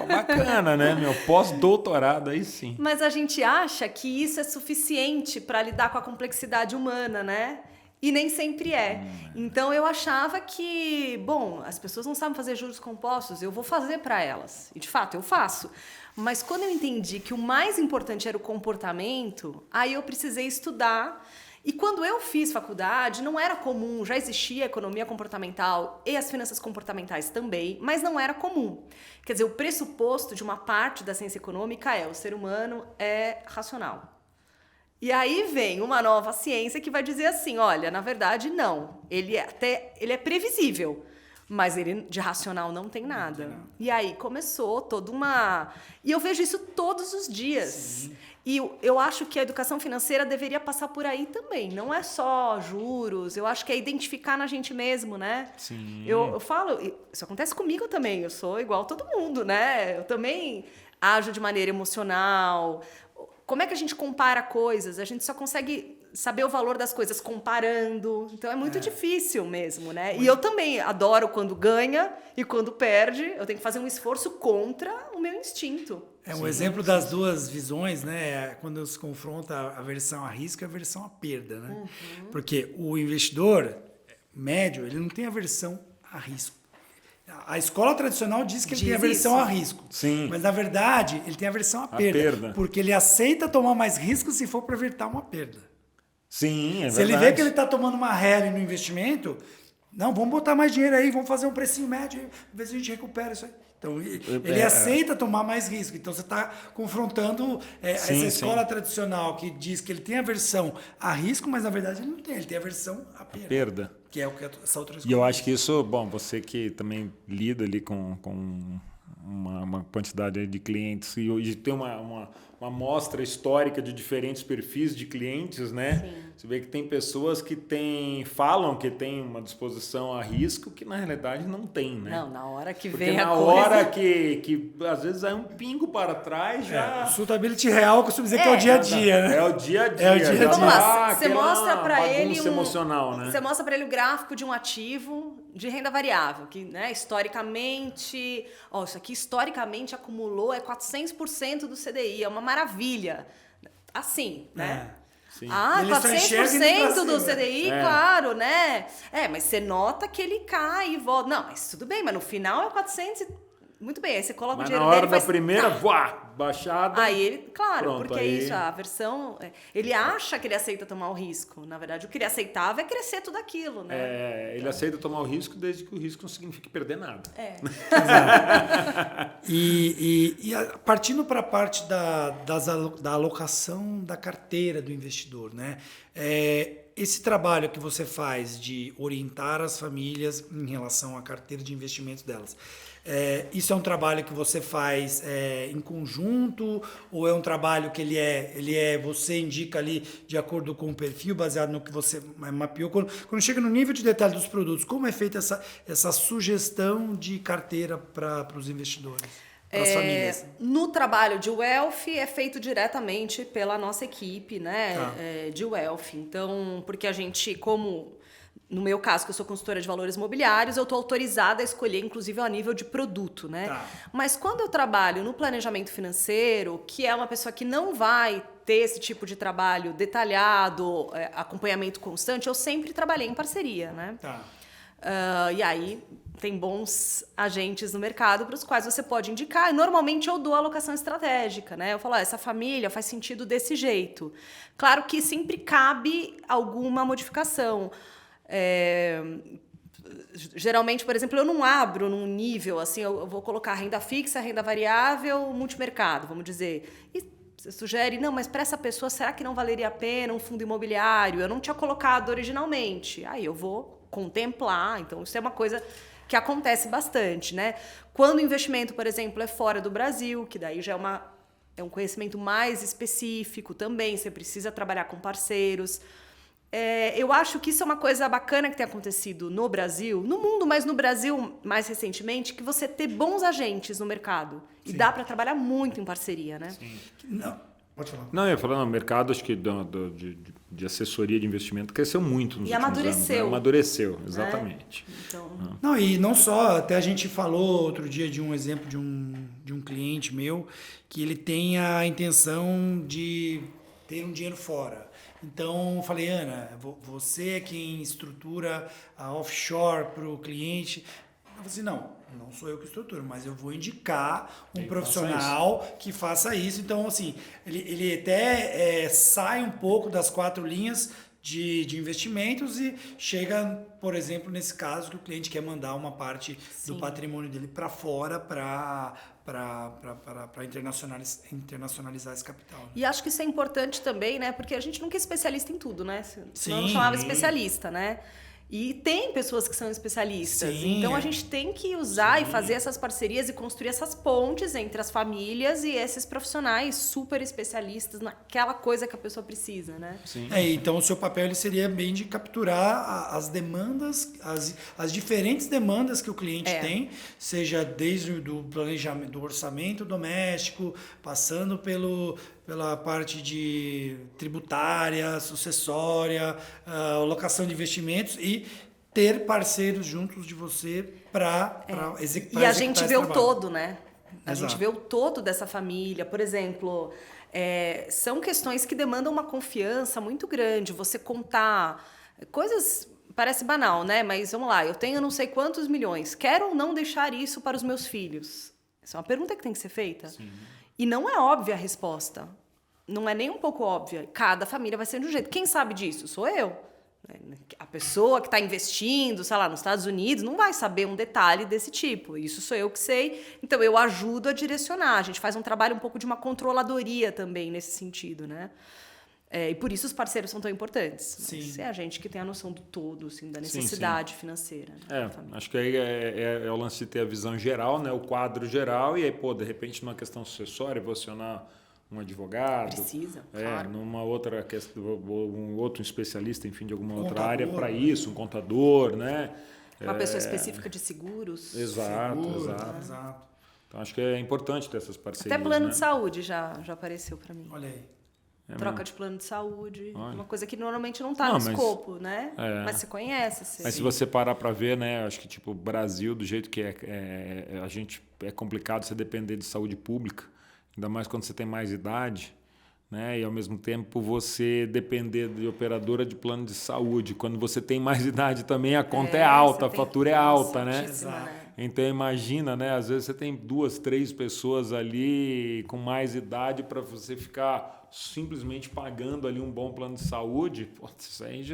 bacana, né? Meu pós-doutorado, aí sim. Mas a gente acha que isso é suficiente para lidar com a complexidade humana, né? E nem sempre é. Então, eu achava que, bom, as pessoas não sabem fazer juros compostos, eu vou fazer para elas. E, de fato, eu faço. Mas quando eu entendi que o mais importante era o comportamento, aí eu precisei estudar. E quando eu fiz faculdade, não era comum, já existia a economia comportamental e as finanças comportamentais também, mas não era comum. Quer dizer, o pressuposto de uma parte da ciência econômica o ser humano é racional. E aí vem uma nova ciência que vai dizer assim, olha, na verdade, não. Ele é previsível, mas ele de racional não tem nada. E aí começou toda uma... E eu vejo isso todos os dias. Sim. E eu acho que a educação financeira deveria passar por aí também. Não é só juros, eu acho que é identificar na gente mesmo, né? Sim. Eu falo, isso acontece comigo também, eu sou igual todo mundo, né? Eu também ajo de maneira emocional. Como é que a gente compara coisas? A gente só consegue saber o valor das coisas comparando. Então, é muito difícil mesmo, né? E eu também adoro quando ganha e quando perde. Eu tenho que fazer um esforço contra o meu instinto. Um exemplo das duas visões, né? Quando se confronta a aversão a risco e a aversão à perda, né? Uhum. Porque o investidor médio, ele não tem aversão a risco. A escola tradicional diz que ele tem aversão a risco. Sim. Mas, na verdade, ele tem aversão à perda. Porque ele aceita tomar mais risco se for para evitar uma perda. Sim, é verdade. Se ele vê que ele está tomando uma rally no investimento, não, vamos botar mais dinheiro aí, vamos fazer um precinho médio, ver se a gente recupera isso aí. Então, ele aceita tomar mais risco. Então, você está confrontando essa escola tradicional que diz que ele tem aversão a risco, mas, na verdade, ele não tem. Ele tem aversão à perda. Que é o que essa outra escola. E eu acho que isso, bom, você que também lida ali com uma quantidade de clientes e tem uma amostra histórica de diferentes perfis de clientes, né? Sim. Você vê que tem pessoas que falam que tem uma disposição a risco que na realidade não tem, né? Não, na hora que porque vem a coisa... Porque na hora que às vezes é um pingo para trás já... O suitability real, costumo dizer que é o dia a dia, né? É o dia a dia. É o dia a dia. Vamos lá, você mostra para ele emocional, né? Você mostra para ele o gráfico de um ativo de renda variável, que, né, historicamente, isso aqui historicamente acumulou 400% do CDI, é uma maravilha. Assim, né? Sim. 400% do CDI, claro, né? Mas você nota que ele cai e volta. Não, mas tudo bem, mas no final é 400. Muito bem, aí você coloca o dinheiro dele. Na hora da primeira, baixada. Aí ele, claro, pronto, porque é isso, a aversão. Ele acha que ele aceita tomar o risco. Na verdade, o que ele aceitava é crescer tudo aquilo, né? Ele aceita tomar o risco desde que o risco não signifique perder nada. Exato. E partindo para a parte da alocação da carteira do investidor, né? Esse trabalho que você faz de orientar as famílias em relação à carteira de investimentos delas, isso é um trabalho que você faz em conjunto ou é um trabalho que você indica ali de acordo com o perfil, baseado no que você mapeou? Quando chega no nível de detalhe dos produtos, como é feita essa sugestão de carteira para os investidores? Famílias. No trabalho de Wealth é feito diretamente pela nossa equipe, né, de Wealth. Então, porque a gente, como no meu caso, que eu sou consultora de valores imobiliários, eu estou autorizada a escolher, inclusive, ao nível de produto, né? Mas quando eu trabalho no planejamento financeiro, que é uma pessoa que não vai ter esse tipo de trabalho detalhado, acompanhamento constante, eu sempre trabalhei em parceria, né? E aí tem bons agentes no mercado para os quais você pode indicar. E normalmente eu dou alocação estratégica, né? Eu falo, essa família faz sentido desse jeito. Claro que sempre cabe alguma modificação. Geralmente, por exemplo, eu não abro num nível, assim, eu vou colocar renda fixa, renda variável, multimercado, vamos dizer. E você sugere, não, mas para essa pessoa, será que não valeria a pena um fundo imobiliário? Eu não tinha colocado originalmente. Aí eu vou contemplar. Então, isso é uma coisa que acontece bastante, né? Quando o investimento, por exemplo, é fora do Brasil, que daí já é um conhecimento mais específico também, você precisa trabalhar com parceiros. Eu acho que isso é uma coisa bacana que tem acontecido no Brasil, no mundo, mas no Brasil, mais recentemente, que você ter bons agentes no mercado. E dá para trabalhar muito em parceria, né? Sim. Não, pode falar. Não, eu ia falar, no mercado, acho que de assessoria de investimento cresceu muito nos últimos amadureceu. anos. Né? Amadureceu, exatamente. Então... Não, e não só, até a gente falou outro dia de um exemplo de um cliente meu, que ele tem a intenção de ter um dinheiro fora. Então, eu falei, Ana, você é quem estrutura a offshore para o cliente. Eu falei assim, não sou eu que estruturo, mas eu vou indicar um profissional que faça isso. Então, assim, ele até sai um pouco das 4 linhas de investimentos e chega, por exemplo, nesse caso que o cliente quer mandar uma parte do patrimônio dele para fora para internacionalizar esse capital. Né? E acho que isso é importante também, né? Porque a gente nunca é especialista em tudo, né? Senão eu não Sim. chamava especialista, né? E tem pessoas que são especialistas. Sim, então a gente tem que usar e fazer essas parcerias e construir essas pontes entre as famílias e esses profissionais super especialistas naquela coisa que a pessoa precisa, né? Sim. Então o seu papel ele seria bem de capturar as demandas, as diferentes demandas que o cliente tem, seja desde do planejamento, do orçamento doméstico, passando pela parte de tributária, sucessória, alocação de investimentos e ter parceiros juntos de você para executar. E a gente vê o todo, né? A Exato. gente vê o todo dessa família. Por exemplo, são questões que demandam uma confiança muito grande. Você contar coisas... Parece banal, né? Mas vamos lá, eu tenho não sei quantos milhões. Quero ou não deixar isso para os meus filhos? Essa é uma pergunta que tem que ser feita. Sim. E não é óbvia a resposta. Não é nem um pouco óbvia. Cada família vai ser de um jeito. Quem sabe disso? Sou eu. A pessoa que está investindo, sei lá, nos Estados Unidos, não vai saber um detalhe desse tipo. Isso sou eu que sei. Então, eu ajudo a direcionar. A gente faz um trabalho um pouco de uma controladoria também nesse sentido, né? E por isso os parceiros são tão importantes. Sim. Mas é a gente que tem a noção do todo, assim, da necessidade financeira. Né, da família. Acho que aí é o lance de ter a visão geral, né? O quadro geral, e aí, de repente, numa questão sucessória, vou acionar um advogado. Precisa, claro. Numa outra questão, um outro especialista, enfim, de alguma outra Contador, área para né? isso, um contador, né? Uma pessoa específica de seguros. Exato. Exato. Então, acho que é importante ter essas parcerias. Até plano né? de saúde já apareceu para mim. Olha aí. Troca de plano de saúde. Olha. Uma coisa que normalmente não está no Mas- escopo, né? Mas você conhece. Mas se você parar para ver, né, acho que tipo o Brasil, do jeito que a gente é complicado você depender de saúde pública, ainda mais quando você tem mais idade, né, e ao mesmo tempo você depender de operadora de plano de saúde. Quando você tem mais idade também a conta é alta, a fatura é alta, né? Exato. Então imagina, né, às vezes você tem 2, 3 pessoas ali com mais idade para você ficar simplesmente pagando ali um bom plano de saúde. Pô,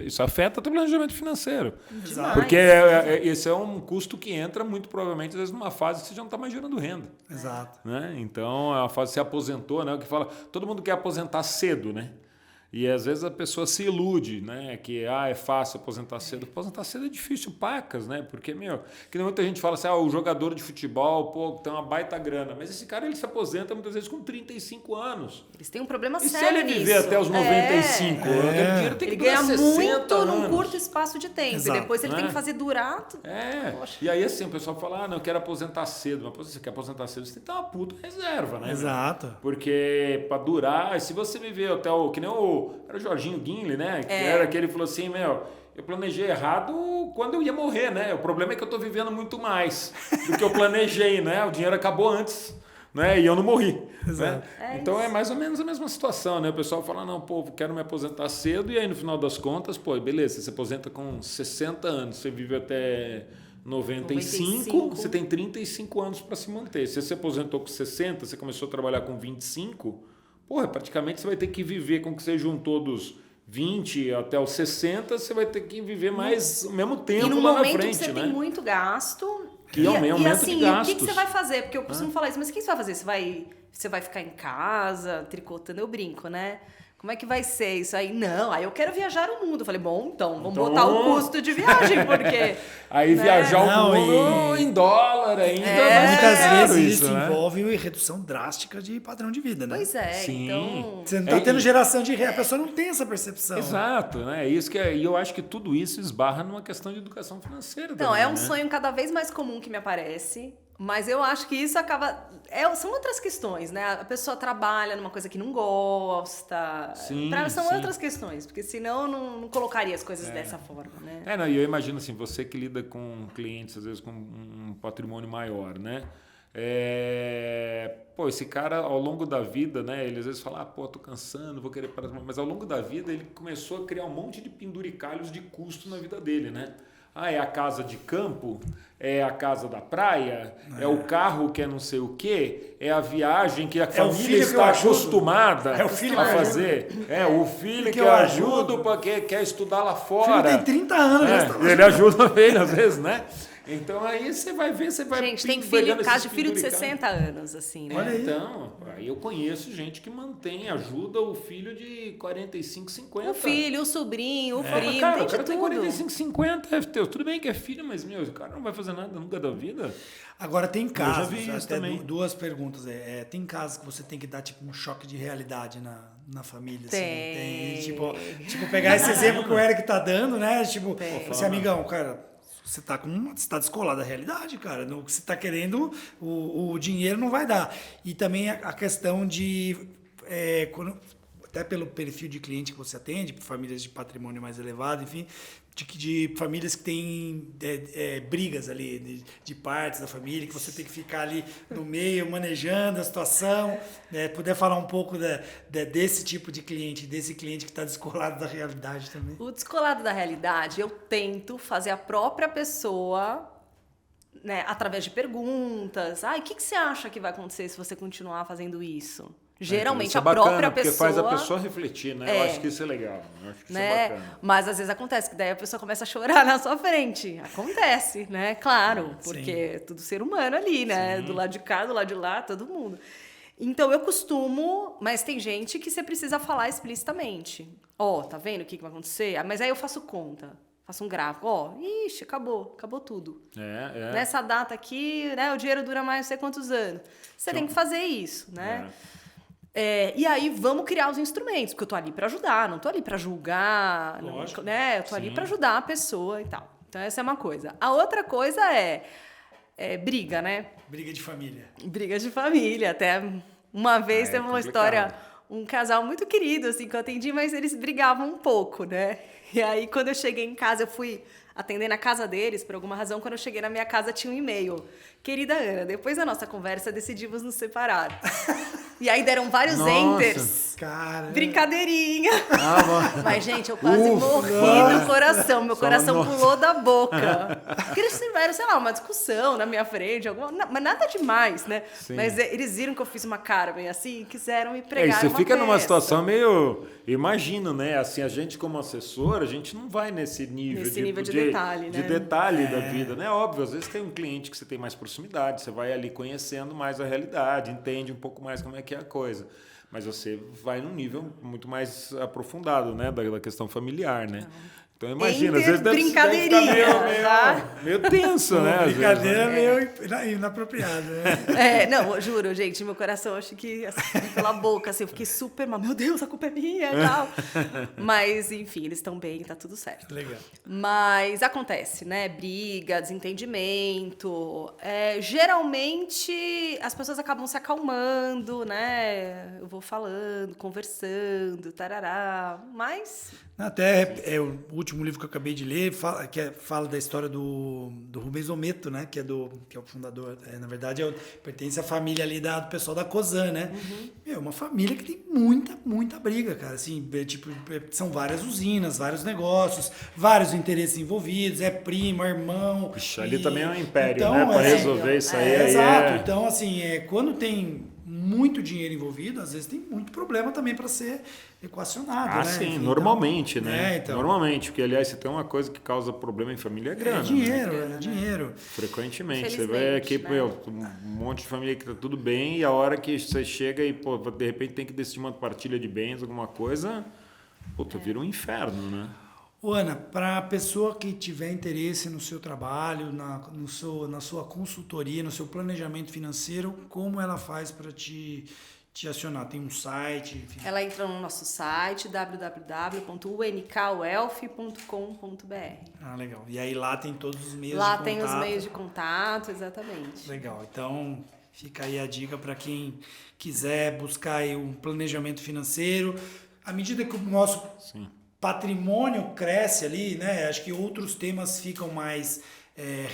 isso afeta o teu planejamento financeiro. Exato. Porque esse é um custo que entra muito provavelmente às vezes numa fase que você já não está mais gerando renda. Exato. Né? Então a fase se aposentou, né? O que fala, todo mundo quer aposentar cedo, né? E às vezes a pessoa se ilude, né? Que é fácil aposentar cedo. Aposentar cedo é difícil, pacas, né? Porque, que muita gente fala assim, o jogador de futebol, pô, tem uma baita grana. Mas esse cara, ele se aposenta muitas vezes com 35 anos. Eles têm um problema E se sério ele viver nisso. até os 95? Aquele dinheiro tem que Ele durar ganha 60 muito anos. num curto espaço de tempo. Exato. E depois ele tem Né? que fazer durar... Poxa. E aí assim, o pessoal fala, não, eu quero aposentar cedo. Mas você quer aposentar cedo, você tem que ter uma puta reserva, né? Exato. Porque para durar, se você viver até que nem era o Jorginho Guinle, né? Que era que ele falou assim, eu planejei errado quando eu ia morrer, né? O problema é que eu tô vivendo muito mais do que eu planejei, né? O dinheiro acabou antes, né? E eu não morri. Exato. Né? Então é mais ou menos a mesma situação, né? O pessoal fala, não, pô, quero me aposentar cedo, e aí no final das contas, pô, beleza, você se aposenta com 60 anos, você vive até 95, você tem 35 anos para se manter. Se você se aposentou com 60, você começou a trabalhar com 25, porra, praticamente você vai ter que viver com o que você juntou dos 20 até os 60, você vai ter que viver mais o mesmo tempo e no lá na momento frente, que você né? tem muito gasto... Que aumento assim, de gastos. o que você vai fazer? Porque eu costumo falar isso, mas o que você vai fazer? Você vai ficar em casa, tricotando, eu brinco, né? Como é que vai ser isso aí? Não, aí eu quero viajar o mundo. Eu falei, bom, então vamos botar o custo de viagem, porque... Aí né? viajar Não, o mundo em dólar ainda. Muitas vezes isso, isso né? envolve redução drástica de padrão de vida, né? Pois é, Sim. então... Você não está tendo geração de renda, a pessoa não tem essa percepção. Exato, né? Isso e eu acho que tudo isso esbarra numa questão de educação financeira. Então, também, é um né? sonho cada vez mais comum que me aparece, mas eu acho que isso acaba... são outras questões, né? A pessoa trabalha numa coisa que não gosta. Sim, São sim. outras questões, porque senão eu não colocaria as coisas dessa forma, né? Não, e eu imagino assim, você que lida com clientes, às vezes com um patrimônio maior, né? Pô, esse cara ao longo da vida, né? Ele às vezes fala, pô, tô cansando, vou querer parar. Mas ao longo da vida ele começou a criar um monte de penduricalhos de custo na vida dele, né? É a casa de campo, é a casa da praia, é o carro que é não sei o quê, é a viagem que a família está acostumada a fazer. O filho que eu ajudo porque quer estudar lá fora. O filho tem 30 anos. Ele ajuda ele às vezes, né? Então aí você vai ver, você vai... Gente, tem caso de filho de 60 anos, assim, né? Olha aí. Então, aí eu conheço gente que ajuda o filho de 45, 50. O filho, o sobrinho, o primo, Cara, tem o de cara tem tudo. 45, 50, tudo bem que é filho, mas, o cara não vai fazer nada nunca da vida. Agora tem casos, vi isso até também. duas perguntas. Tem casos que você tem que dar tipo um choque de realidade na família. Assim, Tem. Tipo, pegar esse exemplo que o Eric tá dando, né? Tipo, esse amigão, cara, você tá descolado da realidade, cara. No que você tá querendo, o dinheiro não vai dar. E também a questão de até pelo perfil de cliente que você atende, famílias de patrimônio mais elevado, enfim, de famílias que têm brigas ali, de partes da família, que você tem que ficar ali no meio, manejando a situação, poder falar um pouco desse tipo de cliente, desse cliente que está descolado da realidade também. O descolado da realidade, eu tento fazer a própria pessoa, né, através de perguntas. O que você acha que vai acontecer se você continuar fazendo isso? Geralmente isso é a bacana, própria porque pessoa... faz a pessoa refletir, né? Eu acho que isso é legal. Eu acho que isso é bacana. Mas às vezes acontece que daí a pessoa começa a chorar na sua frente. Acontece, né? Claro, porque é tudo ser humano ali, né? Sim. Do lado de cá, do lado de lá, todo mundo. Então eu costumo, mas tem gente que você precisa falar explicitamente. Tá vendo o que vai acontecer? Mas aí eu faço conta. Faço um gráfico, ixi, acabou tudo. Nessa data aqui, né, o dinheiro dura mais não sei quantos anos. Você tem que fazer isso, né? E aí vamos criar os instrumentos, porque eu tô ali para ajudar, não tô ali para julgar, né? Eu tô ali para ajudar a pessoa e tal. Então essa é uma coisa. A outra coisa é briga, né? Briga de família. Briga de família. Até uma vez teve uma história, um casal muito querido, assim, que eu atendi, mas eles brigavam um pouco, né? E aí, quando eu cheguei em casa, eu fui atender na casa deles, por alguma razão, quando eu cheguei na minha casa, tinha um e-mail. Querida Ana, depois da nossa conversa, decidimos nos separar. E aí deram vários enters. Cara. Brincadeirinha. Mas, gente, eu quase morri no coração. Meu coração pulou da boca. Porque eles tiveram, sei lá, uma discussão na minha frente, mas nada demais, né? Sim. Mas eles viram que eu fiz uma cara meio assim e quiseram me pregar você fica peça. Numa situação meio... Imagino, né? Assim, a gente como assessor, a gente não vai nesse nível, de detalhe, né? De detalhe da vida, né? Óbvio, às vezes tem um cliente que você tem mais proximidade, você vai ali conhecendo mais a realidade, entende um pouco mais como é que é a coisa. Mas você vai num nível muito mais aprofundado, né? Da questão familiar, né? Então imagina, às vezes deve ficar meio tenso, né? Brincadeira meio inapropriada, né? Não, juro, gente, meu coração, acho que assim, pela boca, assim, eu fiquei super mal. Meu Deus, a culpa é minha e tal. Mas, enfim, eles estão bem, tá tudo certo. Legal. Mas acontece, né? Briga, desentendimento. Geralmente, as pessoas acabam se acalmando, né? Eu vou falando, conversando, tarará. Mas... Até o último livro que eu acabei de ler fala da história do Rubens Ometo, né? Que é o fundador. Na verdade, pertence à família ali do pessoal da Cosan, né? É uma família que tem muita briga, cara. Assim, são várias usinas, vários negócios, vários interesses envolvidos, primo, irmão. Puxa, ali também é um império, então, né? Para resolver isso aí. Exato. Então, assim, quando tem muito dinheiro envolvido, às vezes tem muito problema também para ser equacionado, né? Sim, Enfim, normalmente, então, né? Então, Normalmente, porque aliás, se tem uma coisa que causa problema em família é grana. é dinheiro. Frequentemente. Você vê aqui, né? um monte de família que tá tudo bem e a hora que você chega e, pô, de repente tem que decidir uma partilha de bens, alguma coisa, puta, vira um inferno, né? Ô, Ana, para a pessoa que tiver interesse no seu trabalho, na sua consultoria, no seu planejamento financeiro, como ela faz para te acionar? Tem um site? Enfim. Ela entra no nosso site www.unkalwealth.com.br. Ah, legal. E aí lá tem todos os meios Lá de tem contato. os meios de contato, exatamente. Legal. Então, fica aí a dica para quem quiser buscar aí um planejamento financeiro. À medida que o nosso patrimônio cresce ali, né? Acho que outros temas ficam mais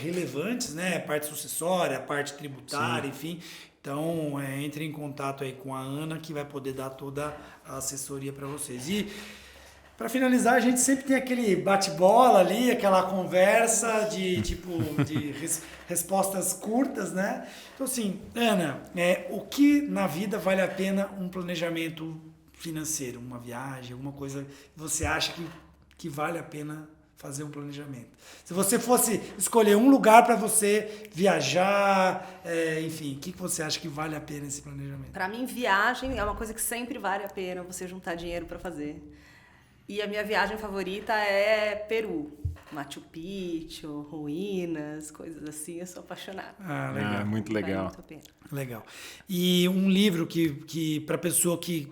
relevantes, né? A parte sucessória, a parte tributária, enfim. Então, entre em contato aí com a Ana, que vai poder dar toda a assessoria para vocês. E, para finalizar, a gente sempre tem aquele bate-bola ali, aquela conversa de respostas curtas, né? Então, assim, Ana, o que na vida vale a pena um planejamento financeiro, uma viagem, alguma coisa que você acha que vale a pena fazer um planejamento? Se você fosse escolher um lugar para você viajar, enfim, o que você acha que vale a pena esse planejamento? Para mim, viagem é uma coisa que sempre vale a pena você juntar dinheiro para fazer. E a minha viagem favorita é Peru. Machu Picchu, ruínas, coisas assim, eu sou apaixonada. Ah, legal. Muito legal. Vale muito a pena. Legal. E um livro que para pessoa que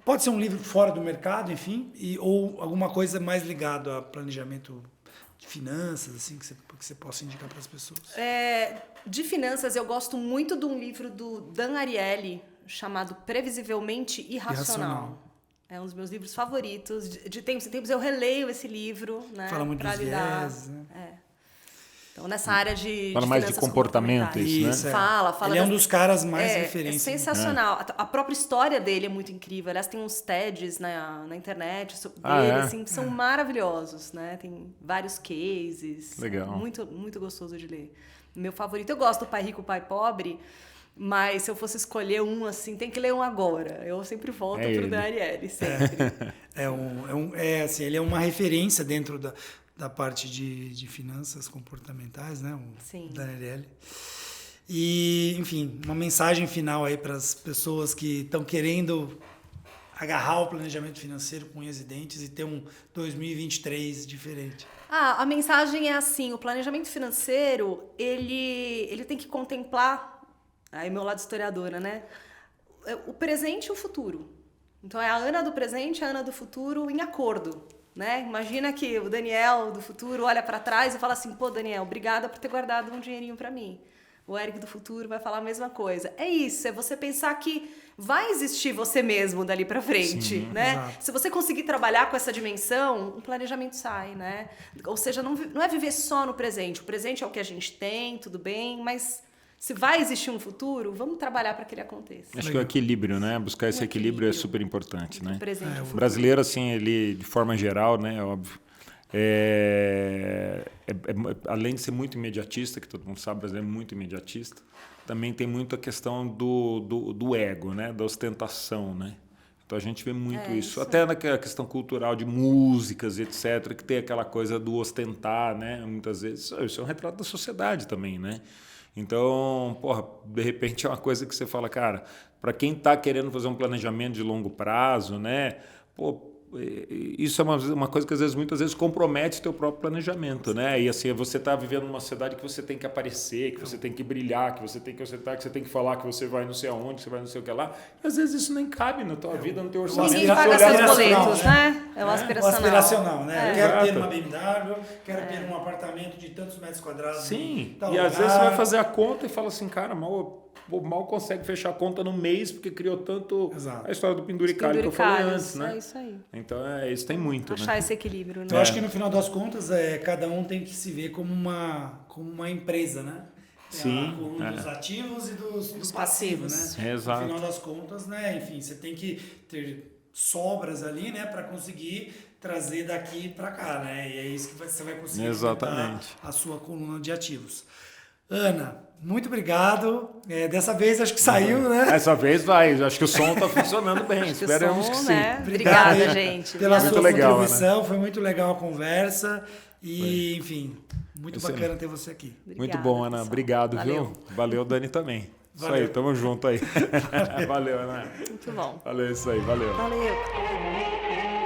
pode ser um livro fora do mercado, enfim, ou alguma coisa mais ligada a planejamento de finanças, assim, que você possa indicar para as pessoas. De finanças, eu gosto muito de um livro do Dan Ariely, chamado Previsivelmente Irracional. É um dos meus livros favoritos. De tempos em tempos eu releio esse livro, né? Fala muito dos viés, né? Então, nessa área de Fala mais de finanças comportamento, comportamentais. isso, né? Fala. Ele é um dos caras mais É referência. sensacional. A própria história dele é muito incrível. Aliás, tem uns TEDs na internet dele, assim, que são maravilhosos, né? Tem vários cases. Legal. Muito, muito gostoso de ler. Meu favorito, eu gosto do Pai Rico, Pai Pobre, mas se eu fosse escolher um, assim, tem que ler um agora. Eu sempre volto pro Dan Ariely, sempre. Assim, ele é uma referência dentro da parte de finanças comportamentais, né? Sim. Da Ariely. E, enfim, uma mensagem final aí para as pessoas que estão querendo agarrar o planejamento financeiro com unhas e dentes e ter um 2023 diferente. A mensagem é assim, o planejamento financeiro, ele tem que contemplar, aí meu lado historiadora, né? O presente e o futuro. Então é a Ana do presente e a Ana do futuro em acordo. Né? Imagina que o Daniel do futuro olha para trás e fala assim, pô, Daniel, obrigada por ter guardado um dinheirinho para mim. O Eric do futuro vai falar a mesma coisa. É isso, é você pensar que vai existir você mesmo dali para frente, Sim, né? exato. Se você conseguir trabalhar com essa dimensão, o planejamento sai, né? Ou seja, não é viver só no presente. O presente é o que a gente tem, tudo bem, mas se vai existir um futuro, vamos trabalhar para que ele aconteça. Acho que é o equilíbrio, né? Buscar esse equilíbrio é super importante, né? O presente e o O futuro. brasileiro, assim, ele, de forma geral, né, óbvio, além de ser muito imediatista, que todo mundo sabe, o brasileiro é muito imediatista, também tem muito a questão do ego, né? Da ostentação, né? Então a gente vê muito isso. Até na questão cultural de músicas, etc., que tem aquela coisa do ostentar, né? Muitas vezes, isso é um retrato da sociedade também, né? Então, porra, de repente é uma coisa que você fala, cara, para quem está querendo fazer um planejamento de longo prazo, né? Pô, isso é uma coisa que muitas vezes compromete o teu próprio planejamento, né? E assim, você está vivendo numa sociedade que você tem que aparecer, que você tem que brilhar, que você tem que ostentar, que você tem que falar que você vai não sei aonde, que você vai não sei o que lá. E às vezes isso nem cabe na tua vida, no teu orçamento. Ninguém Você paga olhar seus aspiracional, boletos, né? É o O aspiracional. aspiracional, né? Eu quero ter Exato. uma BMW, quero ter um apartamento de tantos metros quadrados. Sim, em tal e às lugar. vezes você vai fazer a conta e fala assim, cara, mal consegue fechar a conta no mês porque criou tanto Exato. a história do penduricalho que eu falei antes, né? É isso aí. Então, isso tem muito, Achar né? esse equilíbrio, né? Eu acho que no final das contas, cada um tem que se ver como uma empresa, né? Tem Sim, a coluna dos ativos e dos passivos, né? Exato. No final das contas, né? Enfim, você tem que ter sobras ali, né? Para conseguir trazer daqui para cá, né? E é isso que você vai conseguir Exatamente. aumentar a sua coluna de ativos. Ana, muito obrigado. Dessa vez acho que saiu, né? Essa vez vai. Acho que o som está funcionando bem. Esperamos que sim. Né? Obrigado Obrigada, gente. Pela Obrigada sua legal, contribuição. Foi muito legal a conversa. E, enfim, muito Excelente. bacana ter você aqui. Obrigada, Muito bom, Ana. pessoal. Obrigado, Valeu. viu? Valeu, Dani, também. Valeu. Isso aí, tamo junto aí. Valeu, Ana. Muito bom. Valeu, isso aí. Valeu. Valeu.